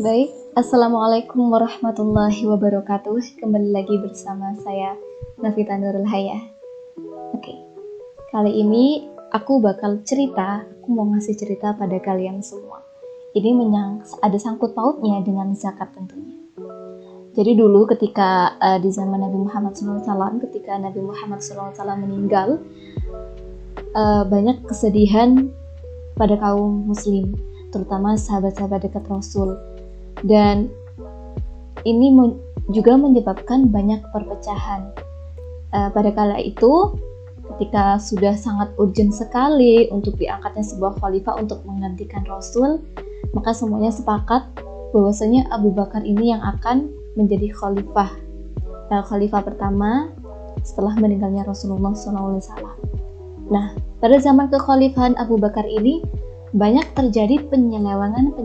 Baik, Assalamualaikum warahmatullahi wabarakatuh. Kembali lagi bersama saya, Nafita Nurul Hayah. Oke, kali ini aku mau ngasih cerita pada kalian semua. Ini ada sangkut pautnya dengan zakat tentunya. Jadi dulu ketika di zaman Nabi Muhammad SAW, ketika Nabi Muhammad SAW meninggal, banyak kesedihan pada kaum muslim, terutama sahabat-sahabat dekat Rasul. Dan ini juga menyebabkan banyak perpecahan. Pada kala itu, ketika sudah sangat urgent sekali untuk diangkatnya sebuah khalifah untuk menggantikan Rasul, maka semuanya sepakat bahwasanya Abu Bakar ini yang akan menjadi khalifah pertama setelah meninggalnya Rasulullah SAW. Nah, pada zaman kekhalifahan Abu Bakar ini banyak terjadi penyelewengan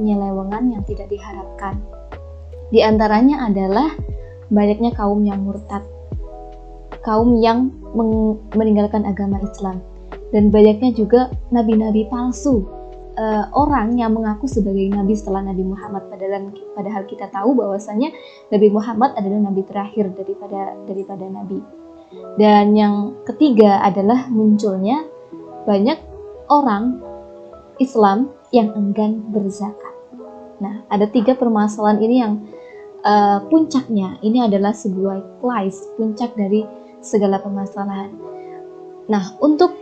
yang tidak diharapkan. Di antaranya adalah banyaknya kaum yang murtad, kaum yang meninggalkan agama Islam, dan banyaknya juga nabi-nabi palsu, orang yang mengaku sebagai nabi setelah Nabi Muhammad, padahal kita tahu bahwasanya Nabi Muhammad adalah nabi terakhir daripada nabi. Dan yang ketiga adalah munculnya banyak orang Islam yang enggan berzakat. Nah, ada 3 permasalahan ini yang puncaknya ini adalah sebuah puncak dari segala permasalahan. Nah, untuk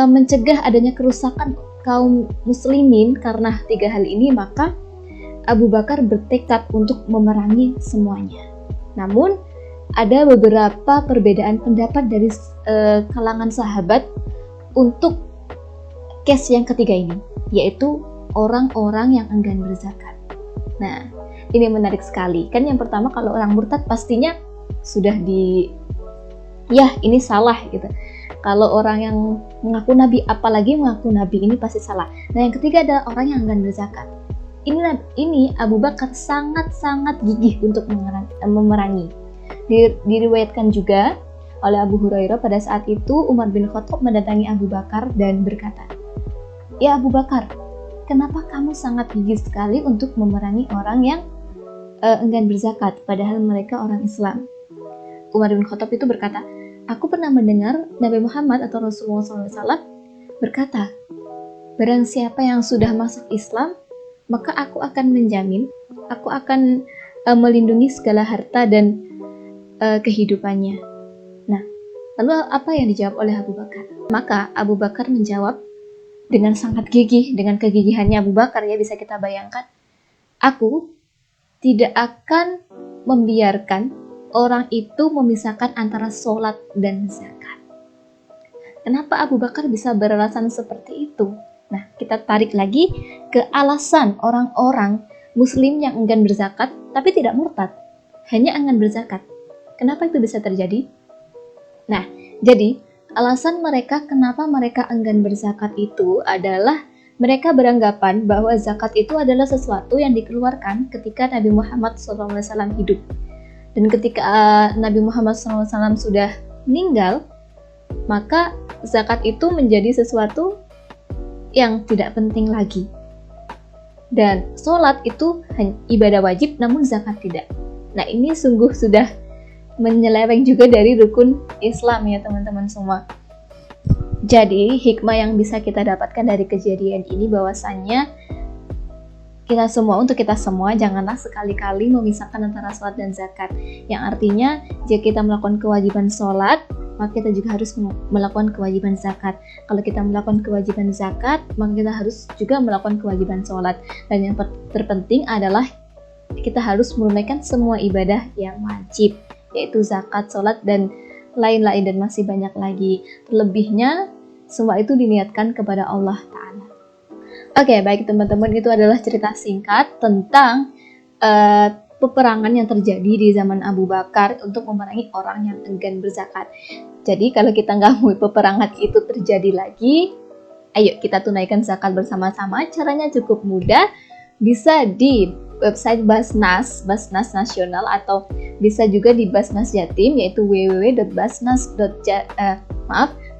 mencegah adanya kerusakan kaum muslimin karena 3 hal ini, maka Abu Bakar bertekad untuk memerangi semuanya. Namun, ada beberapa perbedaan pendapat dari kalangan sahabat untuk case yang ketiga ini, yaitu orang-orang yang enggan berzakat. Nah, ini menarik sekali. Kan yang pertama, kalau orang murtad pastinya sudah ini salah gitu. Kalau orang yang mengaku nabi, apalagi mengaku nabi, ini pasti salah. Nah, yang ketiga adalah orang yang enggan berzakat. Ini Abu Bakar sangat-sangat gigih untuk memerangi. Diriwayatkan juga oleh Abu Hurairah, pada saat itu Umar bin Khattab mendatangi Abu Bakar dan berkata, "Ya Abu Bakar, kenapa kamu sangat gigih sekali untuk memerangi orang yang enggan berzakat, padahal mereka orang Islam?" Umar bin Khattab itu berkata, "Aku pernah mendengar Nabi Muhammad atau Rasulullah SAW berkata, barang siapa yang sudah masuk Islam, maka aku akan menjamin, aku akan melindungi segala harta dan kehidupannya." Nah, lalu apa yang dijawab oleh Abu Bakar? Maka Abu Bakar menjawab dengan sangat gigih, dengan kegigihannya Abu Bakar, ya bisa kita bayangkan, "Aku tidak akan membiarkan orang itu memisahkan antara sholat dan zakat." Kenapa Abu Bakar bisa beralasan seperti itu? Nah, kita tarik lagi ke alasan orang-orang muslim yang enggan berzakat tapi tidak murtad, hanya enggan berzakat. Kenapa itu bisa terjadi? Nah, jadi alasan mereka kenapa mereka enggan berzakat itu adalah mereka beranggapan bahwa zakat itu adalah sesuatu yang dikeluarkan ketika Nabi Muhammad SAW hidup. Dan ketika Nabi Muhammad SAW sudah meninggal, maka zakat itu menjadi sesuatu yang tidak penting lagi. Dan sholat itu ibadah wajib, namun zakat tidak. Nah, ini sungguh sudah menyeleweng juga dari rukun Islam, ya teman-teman semua. Jadi hikmah yang bisa kita dapatkan dari kejadian ini bahwasannya untuk kita semua janganlah sekali-kali memisahkan antara sholat dan zakat. Yang artinya jika kita melakukan kewajiban sholat, maka kita juga harus melakukan kewajiban zakat. Kalau kita melakukan kewajiban zakat, maka kita harus juga melakukan kewajiban sholat. Dan yang terpenting adalah kita harus menunaikan semua ibadah yang wajib, yaitu zakat, sholat, dan lain-lain, dan masih banyak lagi. Terlebihnya, semua itu diniatkan kepada Allah Ta'ala. Oke, baik teman-teman, itu adalah cerita singkat tentang peperangan yang terjadi di zaman Abu Bakar untuk memerangi orang yang enggan berzakat. Jadi, kalau kita nggak mau peperangan itu terjadi lagi, ayo kita tunaikan zakat bersama-sama. Caranya cukup mudah, bisa di website Basnas Nasional, atau bisa juga di Basnas Jatim, yaitu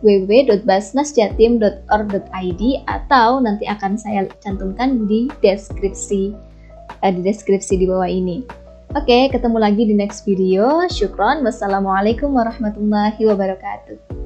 www.basnasjatim.org.id atau nanti akan saya cantumkan di deskripsi di bawah ini. Oke, ketemu lagi di next video. Syukron. Wassalamualaikum warahmatullahi wabarakatuh.